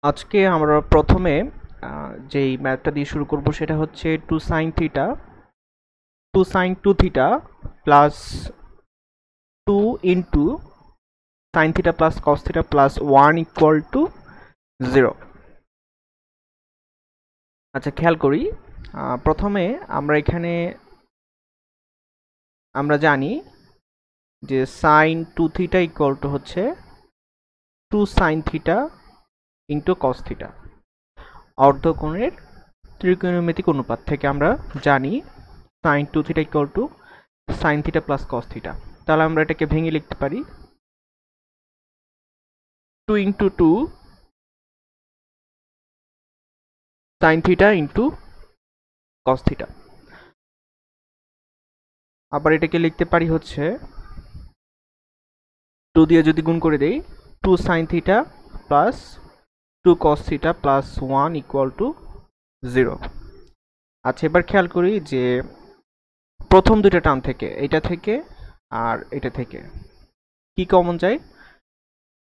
আজকে আমরা প্রথমে যেই ম্যাথটা দিয়ে শুরু করব সেটা হচ্ছে 2 sin 2 theta plus 2 into sin theta plus cos theta plus 1 equal to 0। আচ্ছা, খেয়াল করি প্রথমে আমরা জানি যে sin 2 থিটা ইকুয়াল টু হচ্ছে 2 sin theta into cos theta. অর্ধকোণের ত্রিকোণমিতিক অনুপাত থেকে আমরা জানি sin 2 theta equal to sin theta plus cos theta. তাহলে আমরা এটাকে ভেঙে লিখতে পারি 2 into 2 sin theta into cos theta. আবার এটাকে লিখতে পারি হচ্ছে 2 দিয়ে যদি গুণ করে দেই 2 sin theta plus 2 cos theta plus 1 equal to 0। আচ্ছা, এবার খেয়াল করি যে প্রথম দুটো টার্ম থেকে এটা থেকে আর এটা থেকে কি কমন যায়,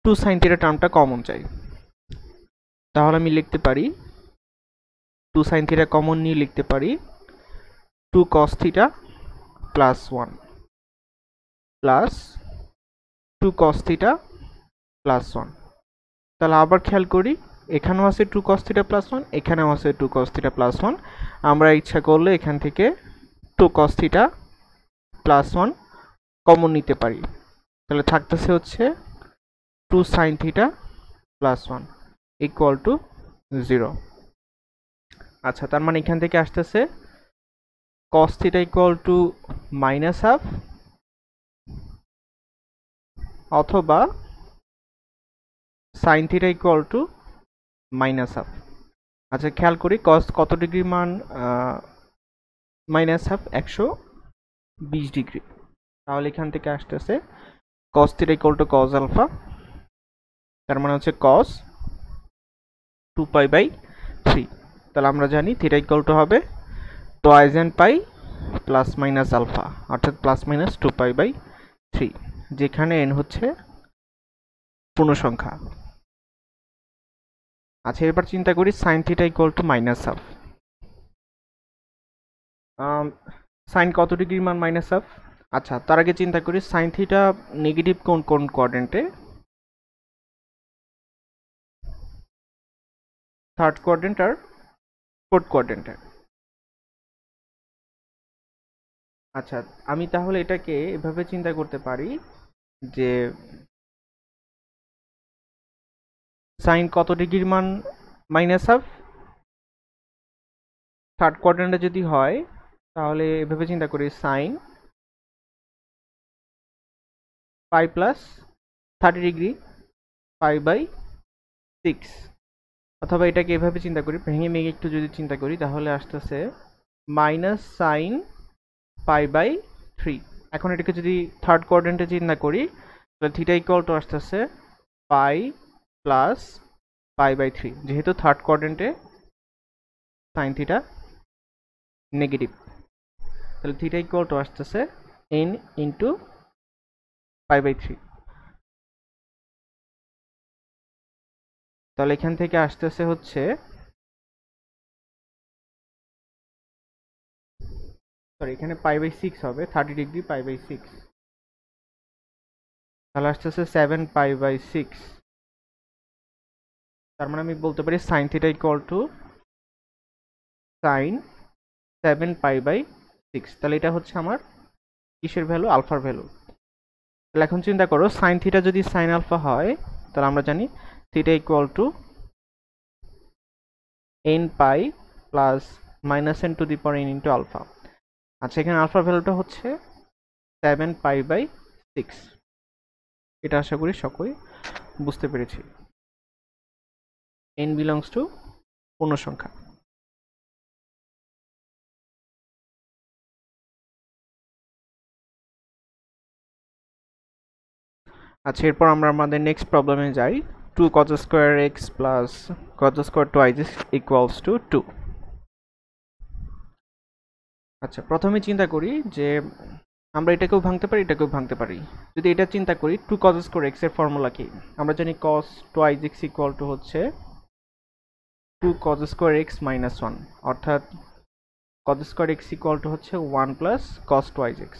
2 sin থিটা টার্মটা কমন যায়। তাহলে আমি লিখতে পারি 2 sin থিটা কমন নিয়ে লিখতে পারি 2 cos theta plus 1 plus 2 cos theta plus 1। তাহলে আবার খেয়াল করি এখানেও আছে 2 cos থিটা প্লাস 1, এখানেও আছে 2 cos থিটা প্লাস 1। আমরা ইচ্ছা করলে এখান থেকে 2 cos থিটা প্লাস 1 কমন নিতে পারি। তাহলে থাকতেছে হচ্ছে 2 sin theta plus 1 equal to 0। আচ্ছা, তার মানে এখান থেকে আসতেছে cos theta equal to minus half অথবা sin theta equal to minus half. আচ্ছা, খেয়াল করি cos কত ডিগ্রি মান, মাইনাস হাফ 120 ডিগ্রি। তাহলে এখান থেকে আসতেছে cos theta equal to cos আলফা, তার মানে হচ্ছে cos 2 পাই বাই 3। তাহলে আমরা জানি থিটা ইকুয়াল টু হবে twice pi plus minus alpha, অর্থাৎ প্লাস মাইনাস 2 পাই বাই 3, যেখানে n হচ্ছে পূর্ণসংখ্যা। আচ্ছা, এবার চিন্তা করি sin theta equal to minus half. Sine কত ডিগ্রি মান মাইনাস হাফ? আচ্ছা, তার আগে চিন্তা করি sin থিটা নেগেটিভ কোন কোন কোয়াড্রেন্টে? থার্ড কোয়াড্রেন্ট আর ফোর্থ কোয়াড্রেন্টে। আচ্ছা, আমি তাহলে এটাকে এভাবে চিন্তা করতে পারি যে সাইন কত ডিগ্রির মান মাইনাস হাফ থার্ড কোয়াড্রেন্টে যদি হয়, তাহলে এভাবে চিন্তা করি sine pi plus 30 degree pi by 6। অথবা এটাকে এভাবে চিন্তা করি, ভেঙে ভেঙে একটু যদি চিন্তা করি তাহলে আসতেছে মাইনাস সাইন পাই বাই 3। এখন এটাকে যদি থার্ড কোয়াড্রেন্টে চিন্তা করি তাহলে থিটা ইকুয়াল টু আসতেছে পাই প্লাস পাই বাই 3, যেহেতু থার্ড কোয়াড্রেন্টে সাইন থিটা নেগেটিভ। তাহলে থিটা ইকুয়াল টু আসতেছে n ইন্টু পাই বাই 3। তাহলে এখান থেকে আসতেছে হচ্ছে এখানে পাই বাই 6 হবে, 30 ডিগ্রি পাই বাই 6, তাহলে আসতেছে 7 পাই বাই 6। তার মানে আমি বলতে পারি sine theta equal to sine 7 pi by 6। তাহলে এটা হচ্ছে আমার কিসের ভ্যালু? আলফার ভ্যালু। তাহলে এখন চিন্তা করো সাইন থিটা যদি সাইন আলফা হয় তাহলে আমরা জানি theta equal to n pi plus minus n to the power n into alpha. আচ্ছা, এখানে আলফার ভ্যালুটা হচ্ছে 7 পাই বাই 6। এটা আশা করি সকলেই বুঝতে পেরেছি। n বিলংস টু পূর্ণ সংখ্যা। আচ্ছা, এরপর আমরা আমাদের নেক্সট প্রবলেমে যাই। 2 cos square x plus cos square twice equals to 2। আচ্ছা, প্রথমে চিন্তা করি যে আমরা এটাকেও ভাঙতে পারি, এটাকেও ভাঙতে পারি। যদি এটা চিন্তা করি 2 cos স্কোয়ার এক্স এর ফর্মুলা কি? আমরা জানি cos twice x equal to হচ্ছে 2 cos স্কয়ার x মাইনাস 1, অর্থাৎ cos square x equal to হচ্ছে 1 প্লাস cos টুয়াইস x।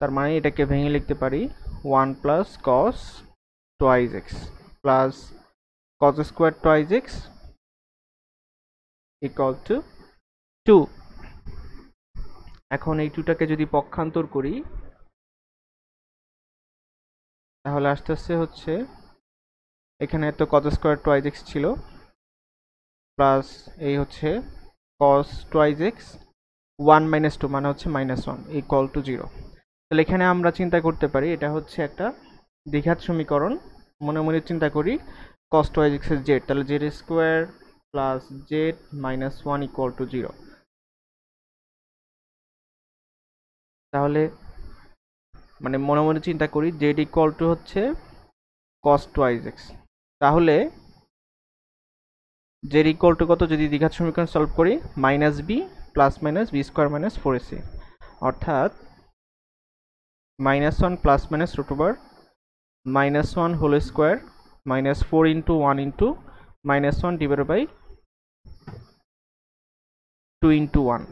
তার মানে এটাকে ভেঙে লিখতে পারি 1 plus cos twice x plus cos square twice x equal to 2। এখন এই 2টাকে যদি পক্ষান্তর করি তাহলে আসতেছে হচ্ছে এখানে তো cos স্কয়ার টুয়াইস x ছিল প্লাস এই হচ্ছে cos টুয়াইস x 1 মাইনাস 2 মানে হচ্ছে -1 ইকুয়াল টু 0। তাহলে এখানে আমরা চিন্তা করতে পারি এটা হচ্ছে একটা দ্বিঘাত সমীকরণ। মনে মনে চিন্তা করি cos টুয়াইস x এর z, তাহলে z square plus z minus 1 equal to 0। তাহলে মানে মনে মনে চিন্তা করি z ইকুয়াল টু হচ্ছে cos টুয়াইস x, তাহলে z ইকুয়াল টু কত যদি দ্বিঘাত সমীকরণ সলভ করি minus b plus minus b square minus 4ac, অর্থাৎ -1 plus minus root over -1 whole square minus 4 into 1 into -1 divided by 2 into 1।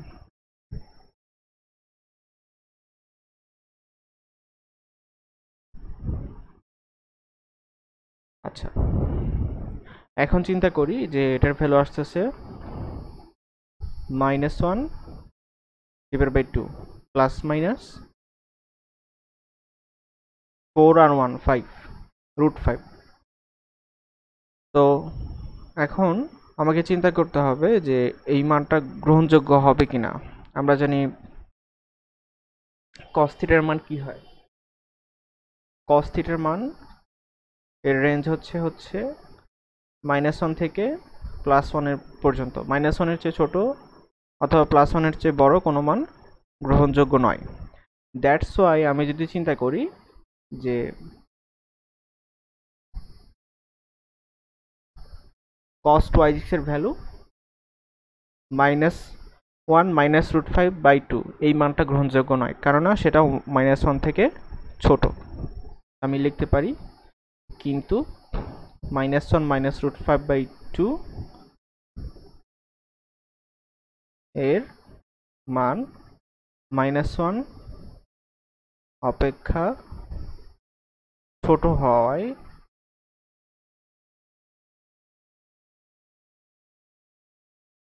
আচ্ছা, এখন চিন্তা করি যে এটার ভ্যালু আসতেছে -1 ডিভাইডেড বাই 2 প্লাস মাইনাস 4 আর 1 5 রুট 5। তো এখন আমাকে চিন্তা করতে হবে যে এই মানটা গ্রহণযোগ্য হবে কিনা। আমরা জানি cos থিটার মান কি হয়, cos থিটার মান এর রেঞ্জ হচ্ছে -1 থেকে +1 এর পর্যন্ত। -1 এর চেয়ে ছোট অথবা +1 এর চেয়ে বড় কোনো মান গ্রহণযোগ্য নয়। দ্যাটস ওয়াই আমি যদি চিন্তা করি যে cos টুয়াইস x এর ভ্যালু -1 মাইনাস রুট 5/2, এই মানটা গ্রহণযোগ্য নয়, কারণ সেটা -1 থেকে ছোট। আমি লিখতে পারি কিন্তু -1 মাইনাস রুট 5/2 এর মান -1 অপেক্ষা ছোট হওয়ায়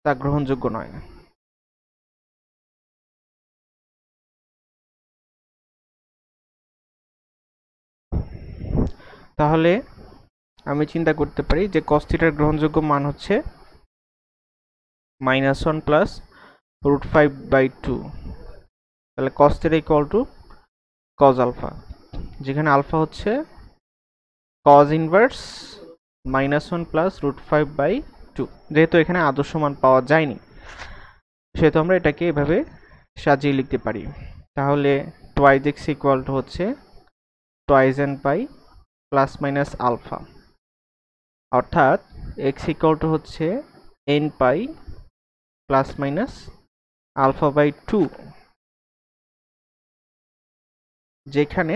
তা গ্রহণযোগ্য নয়। তাহলে আমি চিন্তা করতে পারি যে cos থিটার গ্রহণযোগ্য মান হচ্ছে -1 প্লাস রুট 5/2। তাহলে cos theta equal to cos alpha, যেখানে আলফা হচ্ছে cos ইনভার্স -1 প্লাস রুট 5/2। যেহেতু এখানে আদর্শ মান পাওয়া যায়নি সেহেতু আমরা এটাকে এভাবে সাজিয়ে লিখতে পারি। তাহলে টুয়াইস x ইকুয়াল টু হচ্ছে twice n pi plus minus alpha, অর্থাৎ x ইকুয়াল টু হচ্ছে n pi plus minus alpha by 2, যেখানে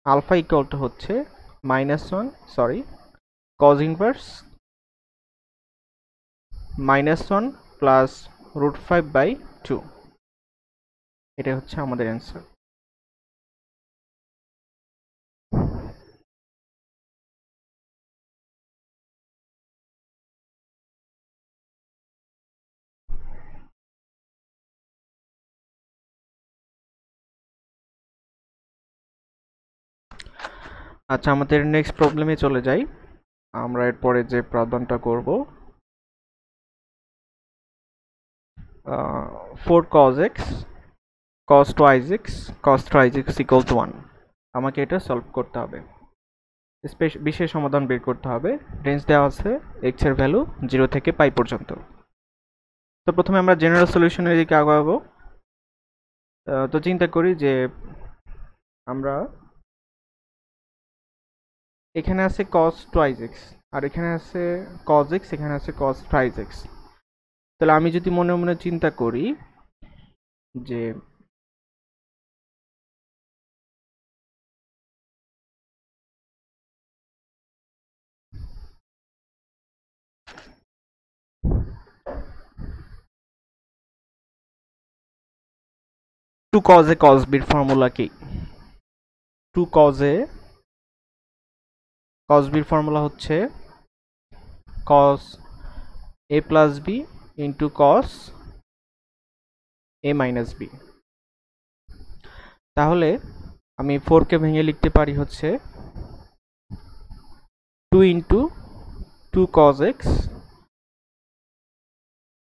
আলফা ইকুয়াল টু হচ্ছে cos ইনভার্স -1 প্লাস রুট 5/2। এটা হচ্ছে আমাদের অ্যান্সার। আচ্ছা, আমাদের নেক্সট প্রবলেমে চলে যাই। আমরা এরপরে যে প্রবলেমটা করব 4 cos x cos twice x cos thrice x equal to 1। আমাকে এটা সলভ করতে হবে, বিশেষ সমাধান বের করতে হবে। রেঞ্জ দেওয়া আছে x এর ভ্যালু 0 থেকে পাই পর্যন্ত। তো প্রথমে আমরা জেনারেল সলিউশনের দিকে আগাবো। তো চিন্তা করি যে আমরা এখানে আছে cos টুয়াইস x আর এখানে আছে cos x, এখানে আছে cos থ্রাইস x। তাহলে আমি যদি মনে মনে চিন্তা করি যে টু কজ এ কজ বির ফর্মুলা কি? টু কজ এ কজ বির ফর্মুলা হচ্ছে cos A plus B into cos A minus B. তাহলে আমি 4কে ভেঙে লিখতে পারি হচ্ছে 2 into 2 cos x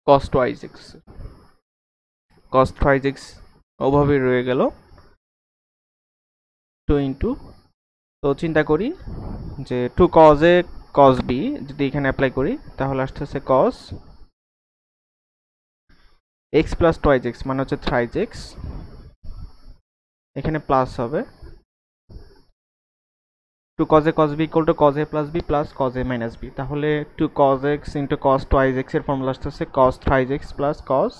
cos twice x, cos twice x ওভাবে রয়ে গেল 2 ইন্টু, তো চিন্তা করি যে 2 cos a cos b যদি এখানে অ্যাপ্লাই করি তাহলে আসতেছে cos x plus twice x মানে হচ্ছে thrice x, এখানে প্লাস হবে 2 cos a cos b equal to cos a plus b plus cos a minus b, তাহলে 2 cos x into cos twice x এর ফর্মুলা আসতেছে cos thrice x plus cos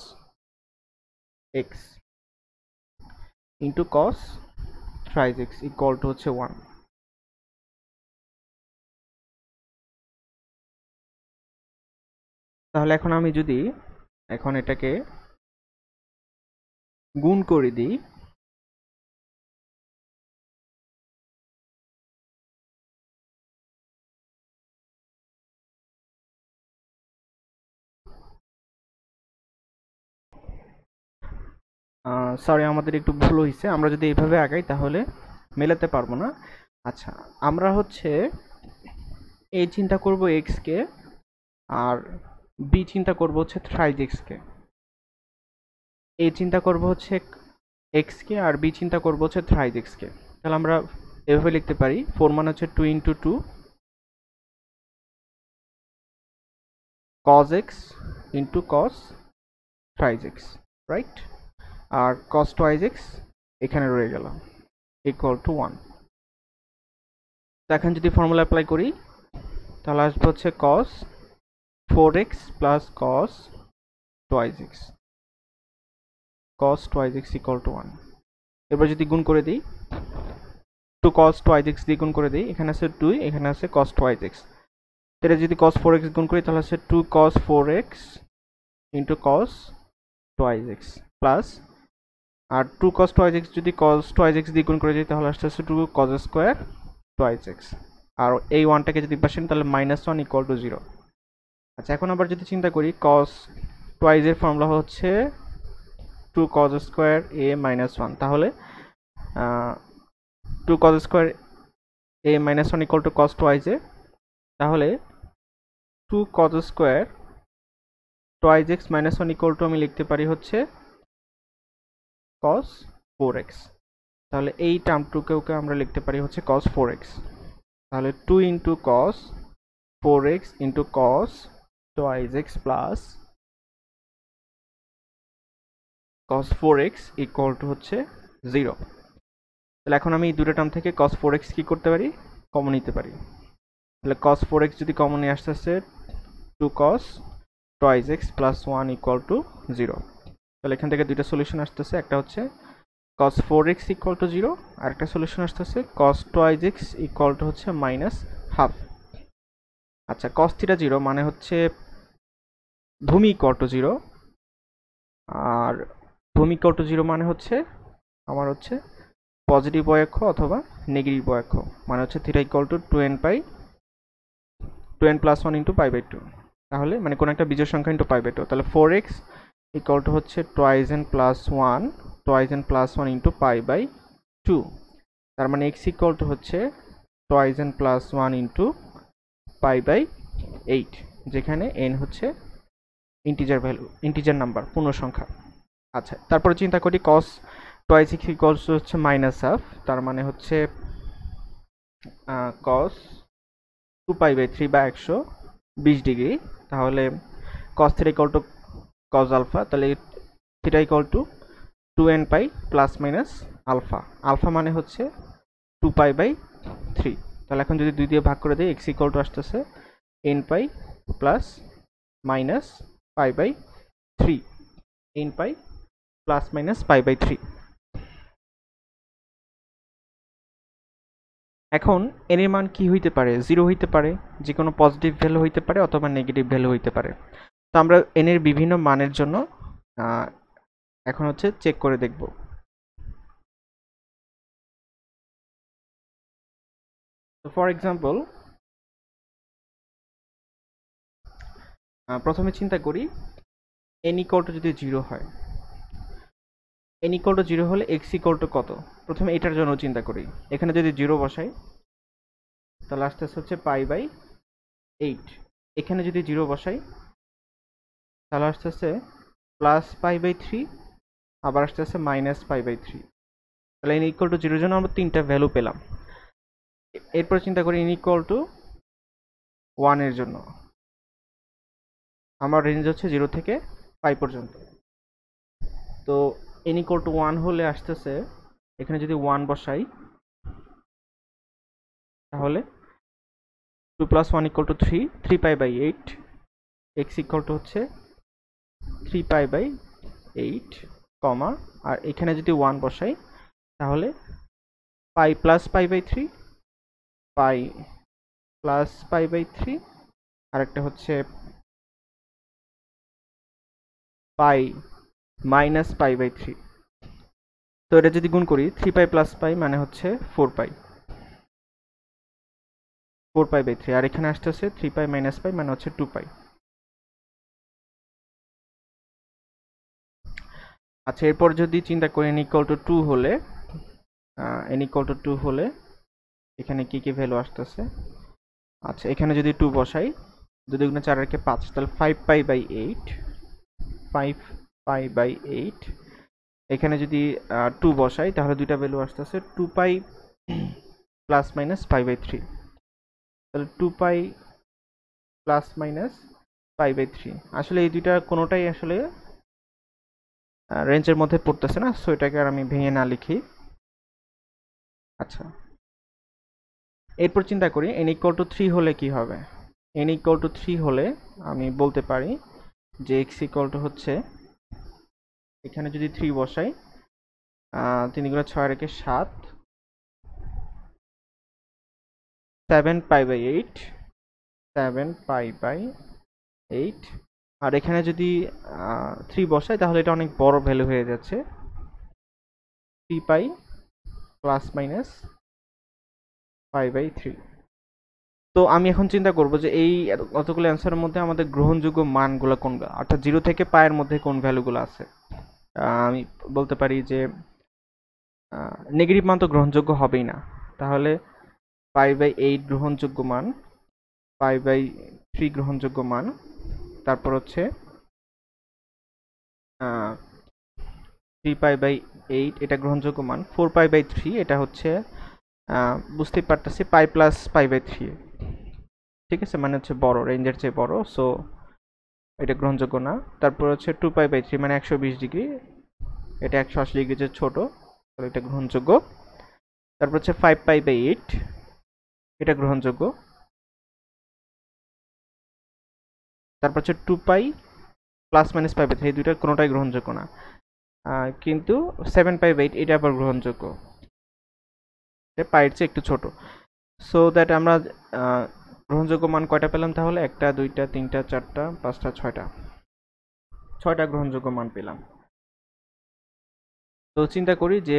x into cos thrice x equal to হচ্ছে 1। তাহলে এখন আমি যদি এখন এটাকে গুণ করে দিই, সরি আমাদের একটু ভুল হয়েছে, আমরা যদি এইভাবে আগাই তাহলে মেলাতে পারবো না। আচ্ছা, আমরা হচ্ছে এ চিন্তা করব x কে আর বি চিন্তা করব হচ্ছে থ্রাইজ x কে, এ চিন্তা করব হচ্ছে x কে আর বি চিন্তা করব হচ্ছে থ্রাইজ x কে। তাহলে আমরা এভাবে লিখতে পারি 4 মানে হচ্ছে 2 into 2 cos x into cos thrice x, right? আর cos twice x এখানে রয়ে গেল ইকুয়াল টু 1। তো এখন যদি ফর্মুলা অ্যাপ্লাই করি তাহলে আসবে হচ্ছে cos 4x plus cos twice x, cos twice x equal to 1। এবার যদি গুণ করে দিই 2 cos twice x দিয়ে গুণ করে দিই, এখানে আছে 2, এখানে আছে cos twice x, এটা যদি cos 4x গুণ করি তাহলে আছে 2 cos 4x into cos twice x plus, আর 2 cos twice x যদি cos twice x দিয়ে গুণ করে দিই তাহলে আসছে 2 cos স্কয়ার twice x, আর এই 1টাকে যদি পাশেন তাহলে -1 ইকুয়াল টু 0। আচ্ছা, এখন আবার যদি চিন্তা করি cos twice এর ফর্মুলা হচ্ছে 2 cos স্কয়ার a minus 1, তাহলে 2 cos square a minus 1 equal to cos twice a, তাহলে 2 cos square twice x minus 1 equal two আমি লিখতে পারি হচ্ছে cos 4x, তাহলে এই টার্মটুকেও আমরা লিখতে পারি হচ্ছে cos 4x, তাহলে 2 into cos 4x into cos twice x plus cos 4x equal to হচ্ছে 0। তাহলে এখন আমি এই দুটো টার্ম থেকে cos 4x কি করতে পারি, কমন নিতে পারি। তাহলে cos 4x যদি কমন নিয়ে আসতেছে 2 cos twice x plus 1 equal to 0। তাহলে এখান থেকে দুইটা সলিউশন আসতেছে, একটা হচ্ছে cos 4x ইকুয়াল টু 0 আর একটা সলিউশন আসতেছে cos twice x equal to হচ্ছে -1/2। আচ্ছা, cos থিটা 0 মানে হচ্ছে ভূমি ইকুয়াল টু 0, আর ভূমি ইকুয়াল টু 0 মানে হচ্ছে আমার হচ্ছে পজিটিভ অক্ষ অথবা নেগেটিভ অক্ষ, মানে হচ্ছে theta equal to 2n plus 1 into pi by 2, তাহলে মানে কোনো একটা বিজোড় সংখ্যা ইন্টু পাই বাই 2, তাহলে 4x ইকুয়াল টু হচ্ছে twice n plus 1 into pi by 2, তার মানে x ইকুয়াল টু হচ্ছে twice n plus 1 into pi by 8, যেখানে n হচ্ছে ইন্টিজার নাম্বার, পূর্ণ সংখ্যা। আচ্ছা, তারপরে চিন্তা করি cos twice x ইকুয়ালস হচ্ছে -1/2, তার মানে হচ্ছে cos 2 পাই বাই 3 বা 120 ডিগ্রি, তাহলে cos theta equal to cos alpha, তাহলে theta equal to 2n pi plus minus alpha, alpha মানে হচ্ছে 2 পাই বাই 3। তাহলে এখন যদি 2 দিয়ে ভাগ করে দিই x ইকুয়াল টু আসতেছে n pi plus minus pi by 3, n pi plus minus pi by 3। এখন n এর মান কি হইতে পারে, 0 হইতে পারে, যে কোনো পজিটিভ ভ্যালু হইতে পারে অথবা নেগেটিভ ভ্যালু হইতে পারে। তো আমরা n এর বিভিন্ন মানের জন্য এখন হচ্ছে চেক করে দেখব। তো ফর এক্সাম্পল প্রথমে চিন্তা করি n ইকুয়াল টু যদি 0 হয়, n ইকুয়াল টু 0 হলে x ইকুয়াল টু কত? প্রথমে এটার জন্য চিন্তা করি। এখানে যদি 0 বসাই তাহলে আসতেছে হচ্ছে পাই বাই 8। এখানে যদি 0 বসাই তাহলে আসতেছে প্লাস পাই বাই 3, আবার আসতেছে মাইনাস পাই বাই 3। তাহলে n ইকুয়াল টু 0 এর জন্য আমরা তিনটা ভ্যালু পেলাম। এরপর চিন্তা করি n ইকুয়াল টু 1 এর জন্য। আমার রেঞ্জ হচ্ছে 0 থেকে পাই পর্যন্ত। তো n ইকুয়াল টু 1 হলে আসতেছে, এখানে যদি 1 বসাই তাহলে 2 plus 1 equal to 3, 3 pi by 8, x equal to হচ্ছে 3 পাই বাই 8, কমা, আর এখানে যদি 1 বসাই তাহলে pi plus pi by 3, pi plus pi by 3, আর একটা হচ্ছে পাই মাইনাস পাই বাই 3। তো এটা যদি গুণ করি 3 পাই প্লাস পাই মানে হচ্ছে 4 পাই, 4 পাই বাই 3, আর এখানে আসতেছে 3 পাই মাইনাস পাই মানে হচ্ছে 2 পাই। আচ্ছা, এরপর যদি চিন্তা করি n ইকুয়াল টু 2 হলে, n ইকুয়াল টু 2 হলে এখানে কি কি ভ্যালু আসতেছে? আচ্ছা, এখানে যদি 2 বসাই, 2 দুগুণে 4 একে 5, তাহলে 5 পাই বাই 8, 5 পাই বাই 8। এখানে যদি 2 বসাই তাহলে দুইটা ভ্যালু আসতেছে 2 pi plus minus pi by 3, তাহলে 2 pi plus minus pi by 3। আসলে এই দুইটা কোনোটাই আসলে রেঞ্জের মধ্যে পড়তেছে না, সো এটাকে আর আমি ভেঙে না লিখি। আচ্ছা, এরপর চিন্তা করি n ইকুয়াল টু 3 হলে কি হবে? n ইকুয়াল টু 3 হলে আমি বলতে পারি যে x ইকুয়াল টু হচ্ছে, এখানে যদি 3 বসাই, 3 গুণে 6 রেখে 7, 7 পাই বাই 8, 7 পাই বাই 8। আর এখানে যদি 3 বসাই তাহলে এটা অনেক বড় ভ্যালু হয়ে যাচ্ছে, 3 pi plus minus pi by 3। তো আমি এখন চিন্তা করব যে এই কতগুলো অ্যান্সারের মধ্যে আমাদের গ্রহণযোগ্য মানগুলো কোনগুলো, অর্থাৎ 0 থেকে পায়ের মধ্যে কোন ভ্যালুগুলো আছে। আমি বলতে পারি যে নেগেটিভ মান তো গ্রহণযোগ্য হবেই না, তাহলে পাই বাই 8 গ্রহণযোগ্য মান, পাই বাই 3 গ্রহণযোগ্য মান, তারপর হচ্ছে 3 পাই বাই 8 এটা গ্রহণযোগ্য মান, 4 পাই বাই 3 এটা হচ্ছে বুঝতেই পারতেছি পাই প্লাস পাই বাই 3, ঠিক আছে, মানে হচ্ছে বড়, রেঞ্জের চেয়ে বড়, সো এটা গ্রহণযোগ্য না। তারপর হচ্ছে 2 পাই বাই 3 মানে 120 ডিগ্রি, এটা 180 ডিগ্রি চেয়ে ছোট, তাহলে এটা গ্রহণযোগ্য। তারপর হচ্ছে 5 পাই বাই 8 এটা গ্রহণযোগ্য। তারপর হচ্ছে 2 pi plus minus pi by 3 এই দুইটার কোনোটাই গ্রহণযোগ্য না, কিন্তু 7 পাই বাই 8 এটা আবার গ্রহণযোগ্য, পাইয়ের চেয়ে একটু ছোট। সো দ্যাট আমরা গ্রহণযোগ্য মান কয়টা পেলাম তাহলে? 1টা 2টা 3টা 4টা 5টা 6টা গ্রহণযোগ্য মান পেলাম। তো চিন্তা করি যে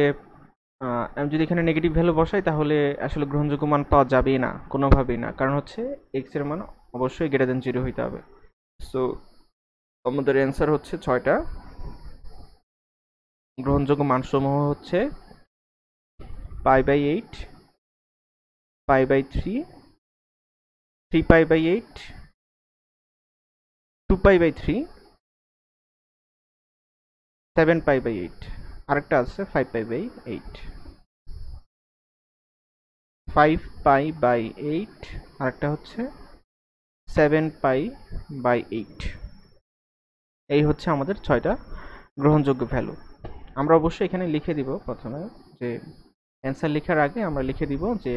আমি যদি এখানে নেগেটিভ ভ্যালু বসাই তাহলে আসলে গ্রহণযোগ্য মান পাওয়া যাবেই না, কোনোভাবেই না, কারণ হচ্ছে x এর মান অবশ্যই গ্রেটার দেন 0 হইতে হবে। সো আমাদের অ্যান্সার হচ্ছে 6টা। গ্রহণযোগ্য মানসমূহ হচ্ছে pi by 8, pi by 3, 3 pi by 8, 2 pi by 3, 7 pi by 8, আরেকটা আছে 5 পাই বাই 8, 5 পাই বাই 8, আরেকটা হচ্ছে 7 পাই বাই 8। এই হচ্ছে আমাদের 6টা গ্রহণযোগ্য ভ্যালু। আমরা অবশ্যই এখানে লিখে দিব প্রথমে যে অ্যান্সার লেখার আগে আমরা লিখে দিব যে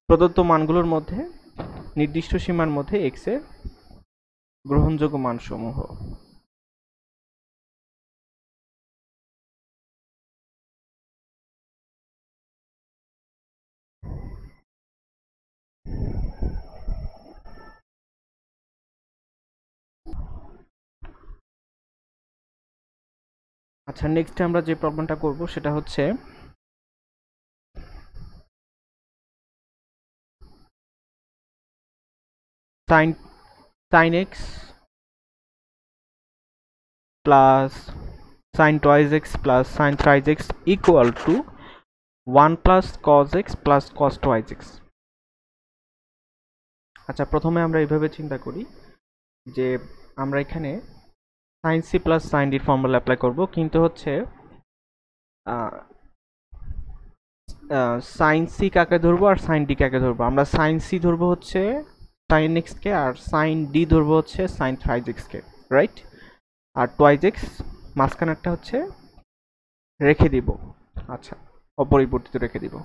প্রদত্ত মানগুলোর মধ্যে নির্দিষ্ট সীমার মধ্যে x এর গ্রহণযোগ্য মানসমূহ। আচ্ছা, নেক্সট আমরা যে প্রবলেমটা করব সেটা হচ্ছে sin x plus sin twice x plus sin thrice x equal to 1 plus cos x plus cos twice x। আচ্ছা, প্রথমে আমরা এইভাবে চিন্তা করি যে আমরা এখানে sin c plus sin d formula apply করব, কিন্তু হচ্ছে sin c কাকে ধরবো আর sin d কাকে ধরবো? আমরা sin c ধরবো হচ্ছে sin x কে, আর sin d ধরবো হচ্ছে sin thrice x কে, রাইট? আর twice x মাঝখানেরটা হচ্ছে রেখে দিব, আচ্ছা, অপরিবর্তিত রেখে দিব।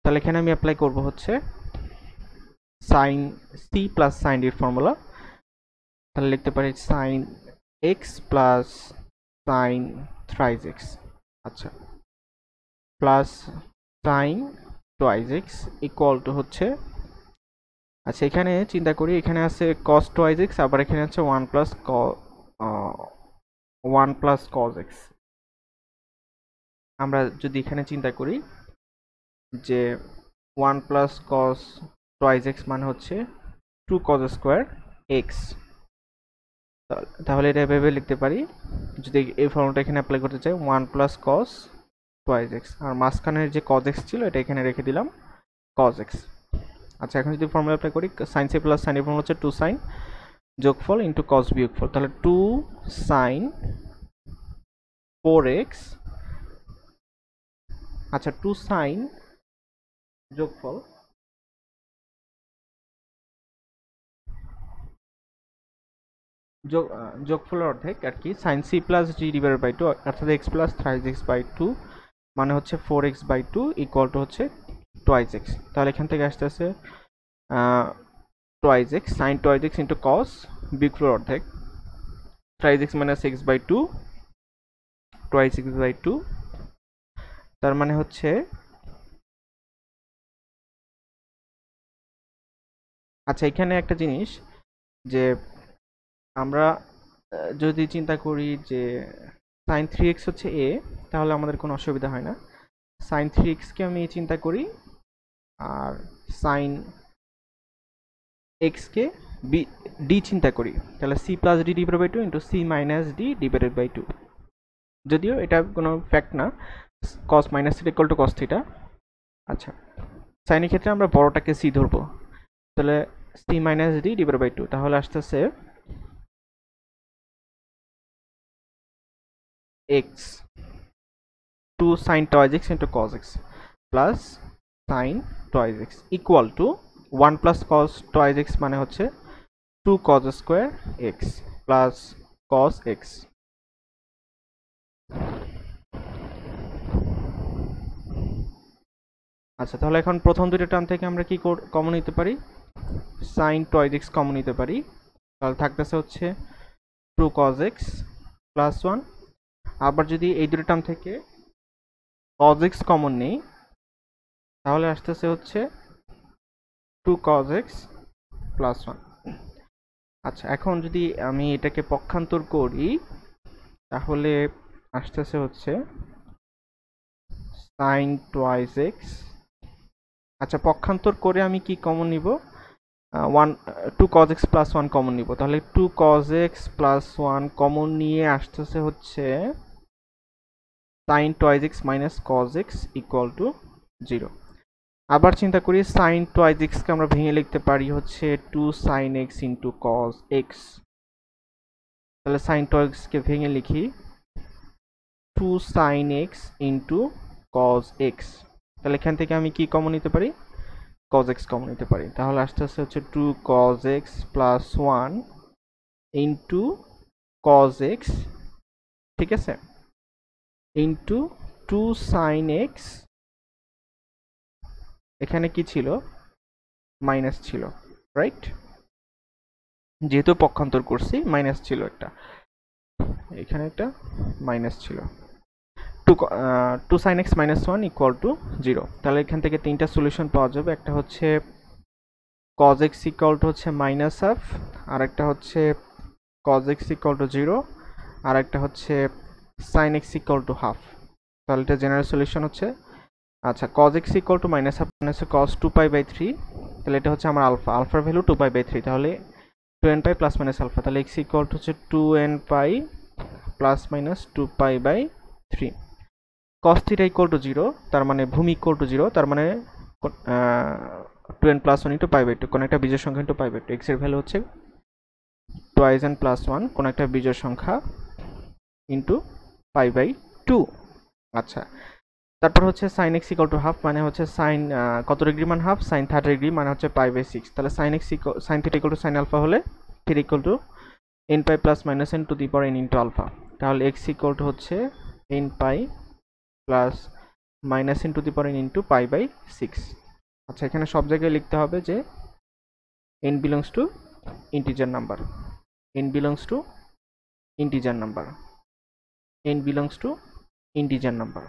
তাহলে এখানে আমি অ্যাপ্লাই করব হচ্ছে sin c plus sin d এর ফর্মুলা। তাহলে লিখতে পারি sin x plus sin thrice x, আচ্ছা, plus sin twice x equal to হচ্ছে, আচ্ছা এখানে চিন্তা করি, এখানে আছে cos twice x, আবার এখানে আছে 1 plus cos x। আমরা যদি এখানে চিন্তা করি যে 1 plus cos twice x মানে হচ্ছে 2 cos square x, তাহলে এটা এভাবে লিখতে পারি, যদি এই ফর্মুলাটা এখানে অ্যাপ্লাই করতে চাই 1 plus cos twice x, আর মাঝখানের যে cos x ছিল এটা এখানে রেখে দিলাম cos x। আচ্ছা, এখন যদি ফর্মুলা অ্যাপ্লাই করি sin c plus sin এর ফর্মুলা হচ্ছে 2 sin যোগফল ইনটু cos বিয়োগফল, তাহলে 2 sin 4x, আচ্ছা 2 sin যোগফল যোগফলের অর্ধেক আর কি, sin c plus d divided by 2 অর্থাৎ x plus thrice x by 2 মানে হচ্ছে 4x by 2 ইকুয়াল টু হচ্ছে twice x। তাহলে এখান থেকে আসতে আছে twice x sin twice x into cos বিয়োগফলের অর্ধেক thrice x minus x by 2 twice x by 2, তার মানে হচ্ছে, আচ্ছা এখানে একটা জিনিস যে আমরা যদি চিন্তা করি যে sin 3x হচ্ছে a, তাহলে আমাদের কোনো অসুবিধা হয় না। sin 3x কে আমি চিন্তা করি আর sin x কে d চিন্তা করি, তাহলে c plus d divided by 2 into c minus d divided by 2, যদিও এটা কোনো ফ্যাক্ট না, cos minus theta equal to cos theta। আচ্ছা, sin এর ক্ষেত্রে আমরা বড়টাকে c ধরবো, তাহলে c minus d divided by 2, তাহলে আসতেছে x 2 sin twice x into cos x plus sin twice x equal to 1 plus cos twice x মানে হচ্ছে 2 cos square x plus cos x। আচ্ছা, তাহলে এখন প্রথম দুটো টার্ম থেকে আমরা কি কমন নিতে পারি? sin twice x কমন নিতে পারি, তাহলে থাকতেছে হচ্ছে 2 cos x plus 1। আবার যদি এই দুটো টার্ম থেকে cos x কমন নেই, তাহলে আসতেছে হচ্ছে 2 cos x plus 1। আচ্ছা, এখন যদি আমি এটাকে পক্ষান্তর করি তাহলে আসতেছে হচ্ছে sin twice x, আচ্ছা পক্ষান্তর করে আমি কি কমন নিব? 2 cos x plus 1 কমন নিব, তাহলে 2 cos x plus 1 কমন নিয়ে আসতেছে হচ্ছে sin twice x minus cos x equal to 0। আবার চিন্তা করি sin twice x কে আমরা ভেঙে লিখতে পারি হচ্ছে 2 sin x into cos x, তাহলে sin twice কে ভেঙে লিখি 2 sin x into cos x, তাহলে এখান থেকে আমি কি কমন নিতে পারি? cos x কমন নিতে পারি, তাহলে আসতেছে হচ্ছে 2 cos x plus 1 into cos x, ঠিক আছে, into 2 sin x, এখানে কি ছিল? মাইনাস ছিল, রাইট? যেহেতু পক্ষান্তর করছি মাইনাস ছিল, একটা এখানে একটা মাইনাস ছিল, 2 sin x minus 1 equal to 0। তাহলে এখান থেকে তিনটা সলিউশন পাওয়া যাবে, একটা হচ্ছে cos x equal to হচ্ছে মাইনাস হাফ, আর একটা হচ্ছে cos x equal to 0, আর একটা হচ্ছে sin x equal to half. তাহলে এটা জেনারেল সলিউশন হচ্ছে, আচ্ছা cos x equal to minus half মানে হচ্ছে cos 2 pi by 3, তাহলে এটা হচ্ছে আমার আলফার ভ্যালু 2 pi by 3, তাহলে 2n pi plus minus alpha, তাহলে x ইকুয়াল টু হচ্ছে 2n pi plus minus 2 pi by 3। cos theta equal to 0, তার মানে ভূমি ইকুয়াল টু 0, তার মানে 2n plus 1 into pi by 2, কোনো একটা বিজোড় সংখ্যা ইন্টু পাই বাই 2। x এর ভ্যালু হচ্ছে 2n প্লাস 1, কোনো একটা বিজোড় সংখ্যা ইন্টু পাই বাই 2। আচ্ছা, তারপর হচ্ছে sine x equal to half, মানে হচ্ছে সাইন কত ডিগ্রি মান হাফ, সাইন 30 ডিগ্রি, মানে হচ্ছে পাই বাই 6। তাহলে sine x sine theta equal to sine alpha হলে theta equal to n pi plus minus n to the power n into alpha. তাহলে x equal to হচ্ছে n pi plus minus n to the power n into pi by 6। আচ্ছা, এখানে সব জায়গায় লিখতে হবে যে n belongs to integer number, n belongs to integer number, n belongs to integer number.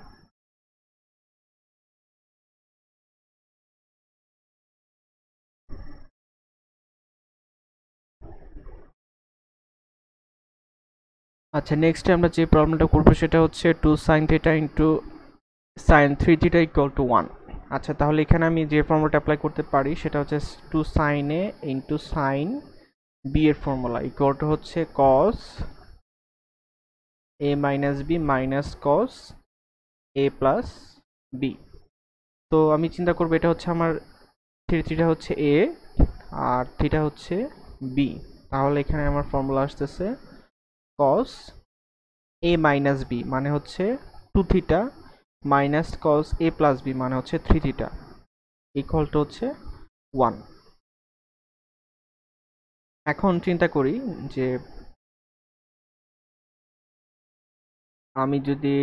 আচ্ছা, নেক্সটে আমরা যে প্রবলেমটা করবো সেটা হচ্ছে 2 sine theta into sign 3 theta equal to 1। আচ্ছা, তাহলে এখানে আমি যে ফর্মুলাটা অ্যাপ্লাই করতে পারি সেটা হচ্ছে 2 সাইন এ ইন্টু সাইন বি এর ফর্মুলা ইকুয়াল টু হচ্ছে কস এ মাইনাস বি মাইনাস কস এ প্লাস বি। তো আমি চিন্তা করবো এটা হচ্ছে আমার থিটা হচ্ছে এ আর থিটা হচ্ছে বি, তাহলে এখানে আমার ফর্মুলা আসতেছে কস এ মাইনাস বি মানে হচ্ছে 2 থিটা মাইনাস কস এ প্লাস বি মানে হচ্ছে 3 থিটা ইকুয়াল টু হচ্ছে 1। এখন চিন্তা করি যে আমি যদি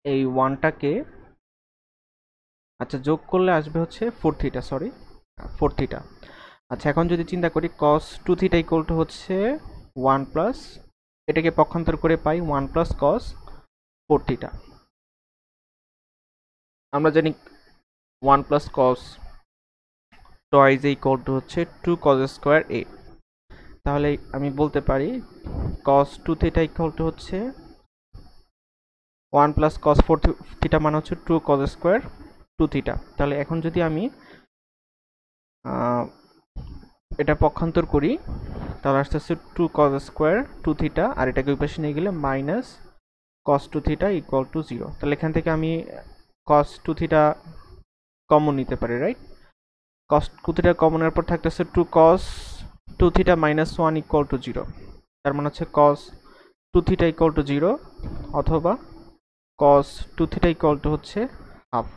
এই 1টাকে আচ্ছা যোগ করলে আসবে হচ্ছে 4 থিটা, সরি 4 থিটা। আচ্ছা, এখন যদি চিন্তা করি cos 2 থিটা ইকুয়াল টু হচ্ছে 1 প্লাস, এটাকে পক্ষান্তর করে পাই 1 প্লাস cos 4 থিটা। আমরা জানি 1 plus cos twice A equal to হচ্ছে 2 cos স্কয়ার a। তাহলে আমি বলতে পারি cos 2 থিটা ইকুয়াল টু হচ্ছে 1 প্লাস cos 4 থিটা মানে হচ্ছে 2 cos স্কয়ার 2 থিটা। তাহলে এখন যদি আমি এটা পক্ষান্তর করি তাহলে আসতেছে 2 cos স্কয়ার 2 থিটা, আর এটাকে ওই পাশে নিয়ে গেলে minus cos 2 theta equal to 0। তাহলে এখান থেকে আমি cos 2 থিটা কমন নিতে পারি, রাইট? cos 2 থিটা কমনের পর থাকতেছে 2 cos 2 theta minus 1 equal to 0। তার মানে হচ্ছে cos 2 থিটা ইকুয়াল টু 0 অথবা cos 2 থিটা ইকুয়াল টু হচ্ছে half.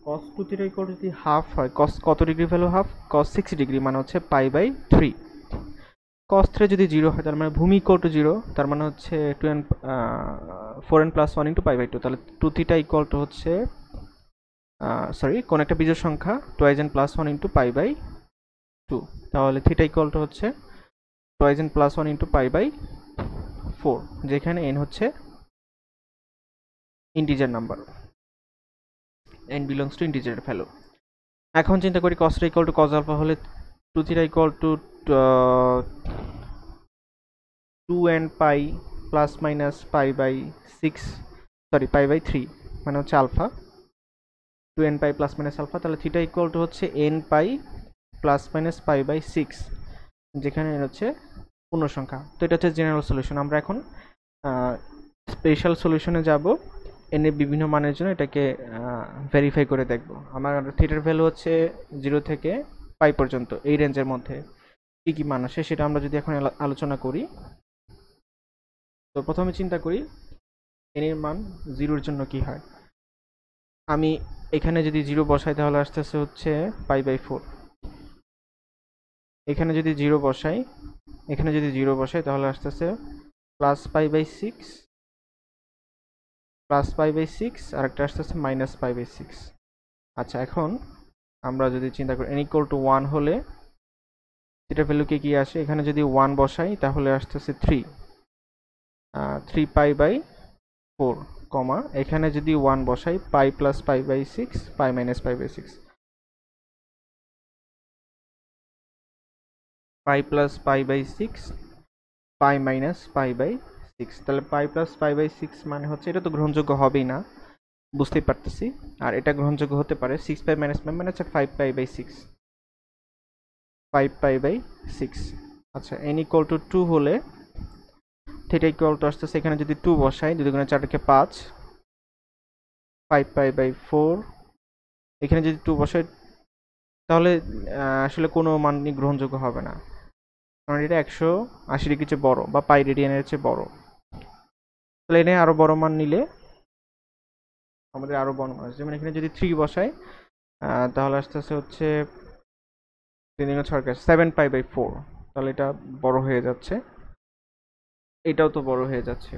cos 2 theta equal two যদি হাফ হয়, cos কত degree value half? cos 60 degree মানে হচ্ছে পাই বাই 3। cos 3 যদি 0 হয় তার মানে ভূমি ইকুয়াল টু 0, তার মানে হচ্ছে 4n plus 1 into pi by 2। তাহলে 2 থিটা ইকুয়াল টু হচ্ছে সরি কোন একটা বিজোড় সংখ্যা 2n plus 1 into pi by 2। তাহলে থিটা ইকুয়াল টু হচ্ছে 2n plus 1 into pi by 4, যেখানে n হচ্ছে integer number, n belongs to integer value. এখন চিন্তা করি cos theta equal to cos alpha হলে 2 theta equal to 2n pi plus minus pi by 6, sorry pi by 3 মানে হচ্ছে alpha, 2n pi plus minus alpha. তাহলে theta equal to হচ্ছে n pi plus minus pi by 6, যেখানে n হচ্ছে পূর্ণ সংখ্যা। তো এটা হচ্ছে জেনারেল সলিউশন। আমরা এখন স্পেশাল সলিউশনে যাব, n এর বিভিন্ন মানের জন্য এটাকে ভেরিফাই করে দেখব। আমার থিটার ভ্যালু হচ্ছে 0 থেকে পাই পর্যন্ত, এই রেঞ্জের মধ্যে কি কি মান আসে সেটা আমরা যদি এখন আলোচনা করি। তো প্রথমে চিন্তা করি n এর মান 0 এর জন্য কি হয়। আমি এখানে যদি 0 বসাই তাহলে আসতেছে হচ্ছে পাই বাই 4। এখানে যদি 0 বসাই, এখানে যদি 0 বসাই তাহলে আসতেছে plus pi by 6, plus pi by 6, আর একটা আসতেছে মাইনাস পাই বাই 6। আচ্ছা, এখন আমরা যদি চিন্তা করি n ইকুয়াল টু 1 হলে থিটার ভ্যালু কি আসে, এখানে যদি 1 বসাই তাহলে আসতেছে 3 পাই বাই 4, কমা এখানে যদি 1 বসাই pi plus pi by 6, pi minus pi by 6, pi plus pi by 6, pi minus pi by 6। তাহলে পাই প্লাস পাই বাই 6 মানে হচ্ছে এটা তো গ্রহণযোগ্য হবেই না, বুঝতেই পারতেছি। আর এটা গ্রহণযোগ্য হতে পারে 6 পাই মাইনাস পাই মানে হচ্ছে 5 পাই বাই 6। 5π/6। আচ্ছা n ইকুয়াল টু 2 হলে থিটা ইকুয়াল টু আসতেছে, এখানে যদি 2 বসাই 2 দুগুণে 4 = 5, 5π/4। এখানে যদি 2 বসাই তাহলে আসলে কোনো মানই গ্রহণযোগ্য হবে না, কারণ এটা 180 ডিগ্রির চেয়ে বড় বা পাই রেডিয়ানের চেয়ে বড়। তাহলে এনে আরো বড় মান নিলে আমাদের আরো বড় মান আসবে। যেমন এখানে যদি 3 বসাই তাহলে আসতেছে হচ্ছে 3 × 6 = 7π/4। তাহলে এটা বড় হয়ে যাচ্ছে, এটাও তো বড় হয়ে যাচ্ছে।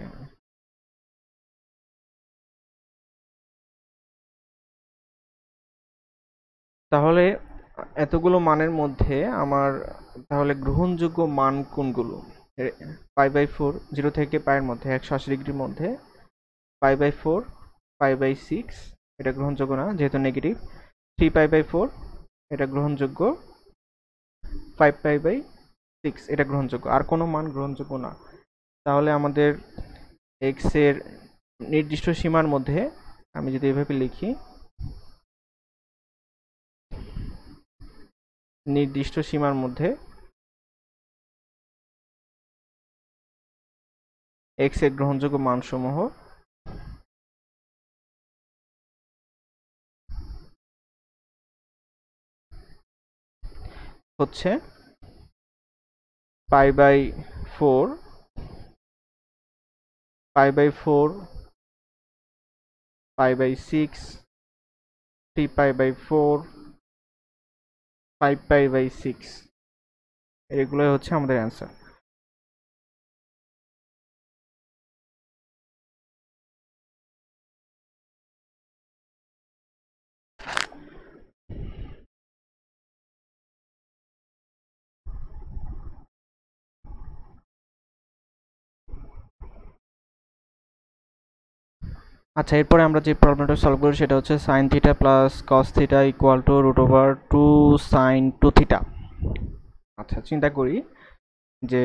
তাহলে এতগুলো মানের মধ্যে আমার তাহলে গ্রহণযোগ্য মান কোনগুলো? π/4 0 থেকে পাই এর মধ্যে 180 ডিগ্রির মধ্যে π/4, π/6 এটা গ্রহণযোগ্য না যেহেতু নেগেটিভ। 3π/4 এটা গ্রহণযোগ্য, 5π/6 এটা গ্রহণযোগ্য, আর কোনো মান গ্রহণযোগ্য না। তাহলে আমাদের x এর নির্দিষ্ট সীমার মধ্যে আমি যদি এভাবে লিখি, নির্দিষ্ট সীমার মধ্যে x এর গ্রহণযোগ্য মানসমূহ হচ্ছে π/4, π/4, π/6, 3π/4, 5π/6 এগুলোই হচ্ছে আমাদের অ্যান্সার। আচ্ছা, এরপরে আমরা যে প্রবলেমটা সলভ করি সেটা হচ্ছে sin θ plus cos θ equal to √2 sin 2θ। আচ্ছা, চিন্তা করি যে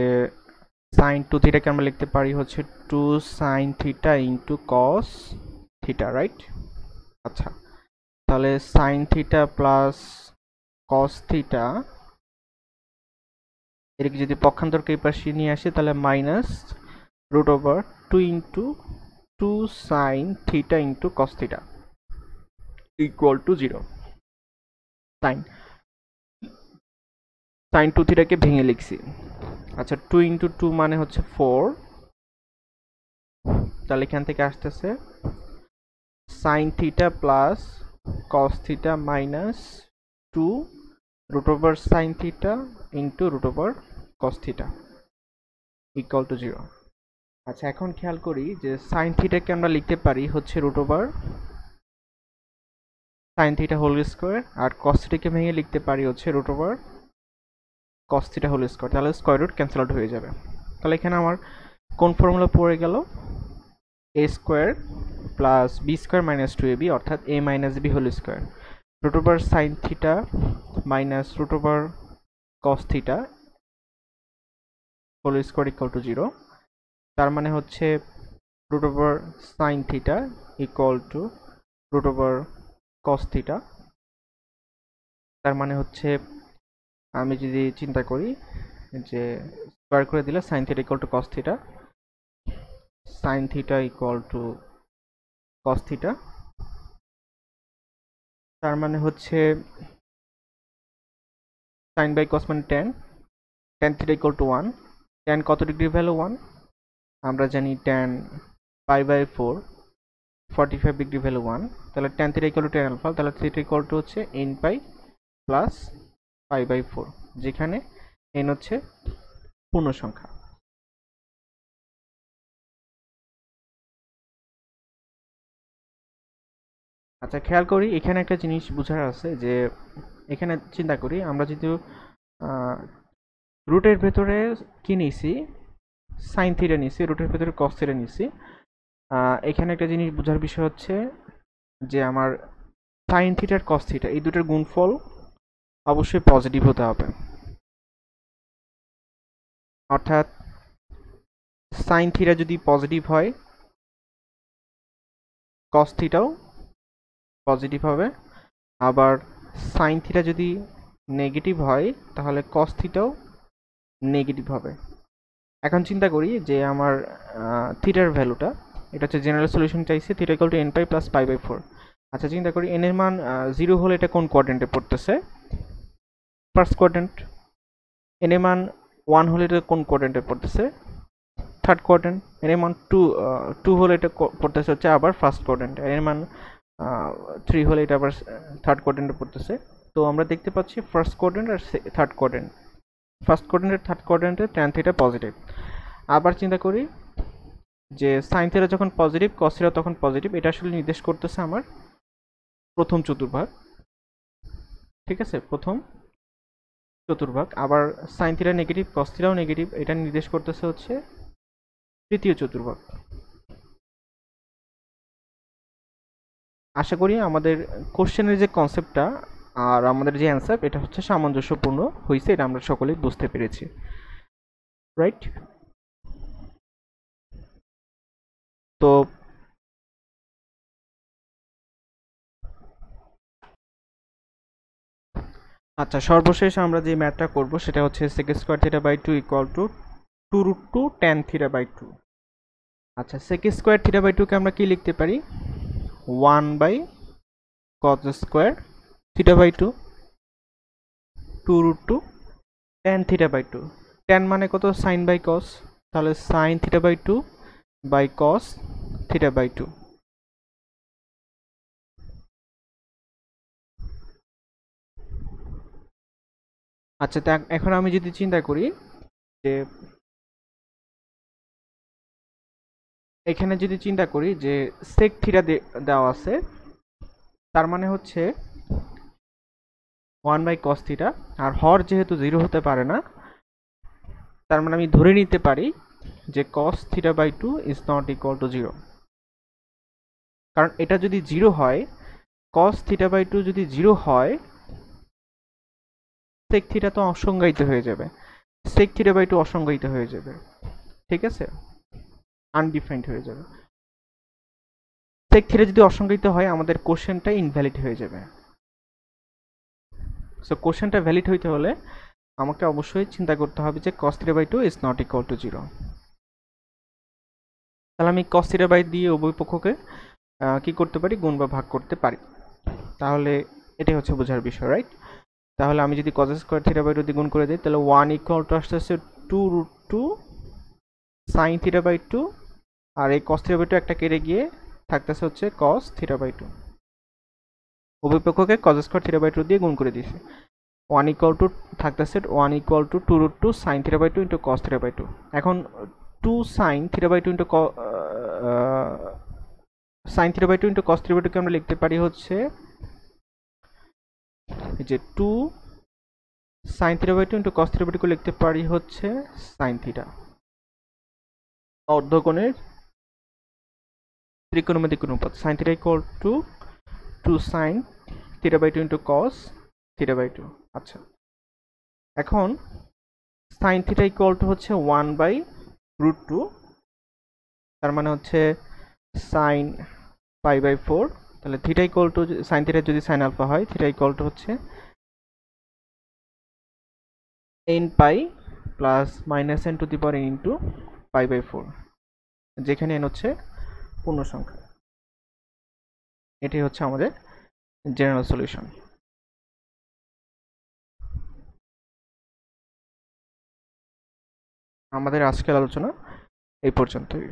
sin 2θ কে আমরা লিখতে পারি হচ্ছে 2 sin θ ইন্টু cos θ, রাইট? আচ্ছা, তাহলে sin θ প্লাস cos θ এটাকে যদি পক্ষান্তরকে এই পাশে নিয়ে আসি তাহলে minus √2 into 2 sin θ into cos θ equal to 0। sin 2θ কে ভেঙে লিখছি। আচ্ছা, 2 ইন্টু 2 মানে হচ্ছে 4, তাহলে এখান থেকে আসতেছে sin θ plus cos θ minus 2 √sin θ into √cos θ equal to 0। আচ্ছা, এখন খেয়াল করি যে sin θ কে আমরা লিখতে পারি হচ্ছে √sin θ হোল স্কয়ার, আর cos θ কে ভেঙে লিখতে পারি হচ্ছে √cos θ হোল স্কয়ার। তাহলে স্কয়ার রুট ক্যান্সেল আউট হয়ে যাবে। তাহলে এখানে আমার কোন ফর্মুলা পড়ে গেল? a square plus b square minus 2ab অর্থাৎ a minus b whole square √sin θ minus √cos θ whole square equal to 0। তার মানে হচ্ছে √sin θ ইকুয়াল টু √cos θ। তার মানে হচ্ছে আমি যদি চিন্তা করি যে স্কয়ার করে দিলে sin θ equal to cos θ, sin θ equal to cos θ, তার মানে হচ্ছে sin বাই cos মানে tan, tan θ equal to 1। tan কত ডিগ্রি ভ্যালু? 1। আমরা জানি tan π/4 45 ডিগ্রি ভ্যালু 1। তাহলে tan θ equal to tan alpha, তাহলে θ ইকুয়াল টু হচ্ছে nπ প্লাস π/4, যেখানে n হচ্ছে পূর্ণ সংখ্যা। আচ্ছা, খেয়াল করি এখানে একটা জিনিস বোঝার আছে যে এখানে চিন্তা করি আমরা যদি রুটের ভেতরে কি নিছি, সাইন থিটা নিছি, রুটের ভেতরে কস থিটা নিছি। এখানে একটা জিনিস বোঝার বিষয় হচ্ছে যে আমার সাইন থিটার কস থিটা এই দুটোর গুণফল অবশ্যই পজিটিভ হতে হবে, অর্থাৎ সাইন থিটা যদি পজিটিভ হয় কস থিটাও পজিটিভ হবে, আবার সাইন থিটা যদি নেগেটিভ হয় তাহলে কস থিটাও নেগেটিভ হবে। এখন চিন্তা করি যে আমার থিটার ভ্যালুটা, এটা হচ্ছে জেনারেল সলিউশন চাইছে, theta equal to n pi plus pi by 4। আচ্ছা চিন্তা করি এন এর মান 0 হলে এটা কোন কোয়াড্রেন্টে পড়তেছে? First quadrant. এন এর মান 1 হলে এটা কোন কোয়াড্রেন্টে পড়তেছে? Third quadrant. এন এর মান 2 হলে এটা পড়তেছে হচ্ছে আবার ফার্স্ট কোয়াড্রেন্ট। এন এর মান 3 হলে এটা আবার থার্ড কোয়াড্রেন্টে পড়তেছে। তো আমরা দেখতে পাচ্ছি ফার্স্ট কোয়াড্রেন্ট আর থার্ড কোয়াড্রেন্ট, ফার্স্ট কোয়াড্রেন্ট আর থার্ড কোয়াড্রেন্টে ট্যান থিটা পজিটিভ। আবার চিন্তা করি যে সাইন থিটা যখন পজিটিভ কস থিটা তখন পজিটিভ, এটা আসলে নির্দেশ করতেছে আমার প্রথম চতুর্ভাগ। ঠিক আছে, প্রথম চতুর্ভাগ। আবার সাইন থিটা নেগেটিভ কস থিটাও নেগেটিভ, এটা নির্দেশ করতেছে হচ্ছে তৃতীয় চতুর্ভাগ। আশা করি আমাদের কোশ্চেনের যে কনসেপ্টটা আর আমাদের যে অ্যান্সার এটা হচ্ছে সামঞ্জস্যপূর্ণ হয়েছে, এটা আমরা সকলেই বুঝতে পেরেছি, রাইট? তো আচ্ছা, সর্বশেষ আমরা যে ম্যাথটা করব সেটা হচ্ছে sec square theta by 2 equal to 2 root 2 tan theta by 2। আচ্ছা, sec স্কয়ার থিটা বাই 2 কে আমরা কি লিখতে পারি? 1 by cos square theta by 2, 2 root 2 tan theta by 2। tan মানে কত? sin বাই cos, তাহলে sin theta by 2 by cos theta by 2। আচ্ছা, তা এখন আমি যদি চিন্তা করি যে এখানে যদি চিন্তা করি যে sec থিটা দেওয়া আছে, তার মানে হচ্ছে 1 বাই cos থিটা, আর হর যেহেতু 0 হতে পারে না, তার মানে আমি ধরে নিতে পারি যে cos theta by 2 is not equal to 0। কারণ এটা যদি 0 হয়, cos থিটা বাই 2 যদি 0 হয়, sec থিটা তো অসংজ্ঞায়িত হয়ে যাবে, sec থিটা বাই 2 অসংজ্ঞায়িত হয়ে যাবে, ঠিক আছে, আনডিফাইন্ড হয়ে যাবে। sec থিটা যদি অসংজ্ঞায়িত হয় আমাদের কোশ্চেনটা ইনভ্যালিড হয়ে যাবে। সো কোশ্চেনটা ভ্যালিড হইতে হলে আমাকে অবশ্যই চিন্তা করতে হবে যে cos theta by 2 is not equal to 0। তাহলে আমি cos থিটা বাই দিয়ে উভয় পক্ষকে কি করতে পারি? গুণ বা ভাগ করতে পারি। তাহলে এটাই হচ্ছে বোঝার বিষয়, রাইট? তাহলে আমি যদি cos স্কয়ার থিটা বাই 2 দিয়ে গুণ করে দিই, তাহলে 1 ইকুয়াল টু আসতেছে 2 রুট 2 sin থিটা বাই 2, আর এই cos থিটা বাই 2 একটা কেটে গিয়ে থাকতেছে হচ্ছে cos থিটা বাই 2। উভয় পক্ষকে cos স্কয়ার থিটা বাই 2 দিয়ে গুণ করে দিয়েছি। 1 ইকুয়াল টু থাকতেছে 1 equal to 2 root 2 sin theta by 2 into cos theta by 2। এখন 2 sin theta by 2 into sin theta by 2 into cos theta by 2 কে আমরা লিখতে পারি হচ্ছে এই যে 2 sin theta by 2 into cos theta by 2 কে লিখতে পারি হচ্ছে sin থিটা। অর্ধকোণের ত্রিকোণমিতিক অনুপাত sin theta equal to 2 sin theta by 2 into cos theta by 2। আচ্ছা, এখন sin থিটা ইকুয়াল টু হচ্ছে 1 বাই রুট 2, তার মানে হচ্ছে sin পাই বাই 4। তাহলে theta equal to sin theta যদি sin আলফা হয়, থিটা ইকুয়াল টু হচ্ছে n pi plus minus n to the power n into pi by 4, যেখানে n হচ্ছে পূর্ণ সংখ্যা। এটাই হচ্ছে আমাদের জেনারেল সলিউশন। আমাদের আজকের আলোচনা এই পর্যন্তই।